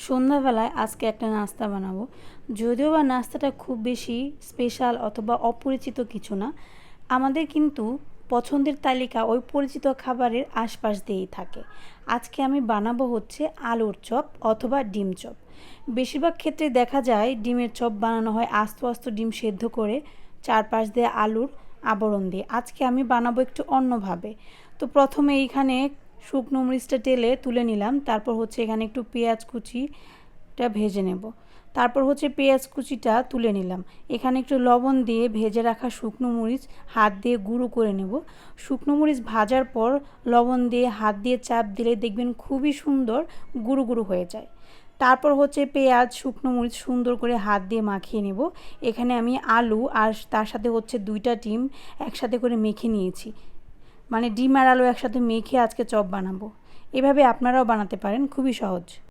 সন্ধ্যাবেলায় আজকে একটা নাস্তা বানাবো। যদিও বা নাস্তাটা খুব বেশি স্পেশাল অথবা অপরিচিত কিছু না, আমাদের কিন্তু পছন্দের তালিকা ওই পরিচিত খাবারের আশপাশ দিয়েই থাকে। আজকে আমি বানাবো হচ্ছে আলুর চপ অথবা ডিম চপ। বেশিরভাগ ক্ষেত্রে দেখা যায় ডিমের চপ বানানো হয় আস্ত আস্ত ডিম সেদ্ধ করে চারপাশ দিয়ে আলুর আবরণ দিয়ে। আজকে আমি বানাবো একটু অন্যভাবে। তো প্রথমে এইখানে শুকনো মরিচটা তেলে তুলে নিলাম, তারপর হচ্ছে এখানে একটু পেঁয়াজ কুচিটা ভেজে নেব। তারপর হচ্ছে পেঁয়াজ কুচিটা তুলে নিলাম, এখানে একটু লবণ দিয়ে ভেজে রাখা শুকনো মরিচ হাত দিয়ে গুঁড়ো করে নেব। শুকনো মরিচ ভাজার পর লবণ দিয়ে হাত দিয়ে চাপ দিলে দেখবেন খুবই সুন্দর গুঁড়ো গুঁড়ো হয়ে যায়। তারপর হচ্ছে পেঁয়াজ শুকনো মরিচ সুন্দর করে হাত দিয়ে মাখিয়ে নেব। এখানে আমি আলু আর তার সাথে হচ্ছে 2টা ডিম একসাথে করে মেখে নিয়েছি, মানে ডিম আর আলু একসাথে মেখে আজকে চপ বানাবো। এভাবে আপনারাও বানাতে পারেন, খুবই সহজ।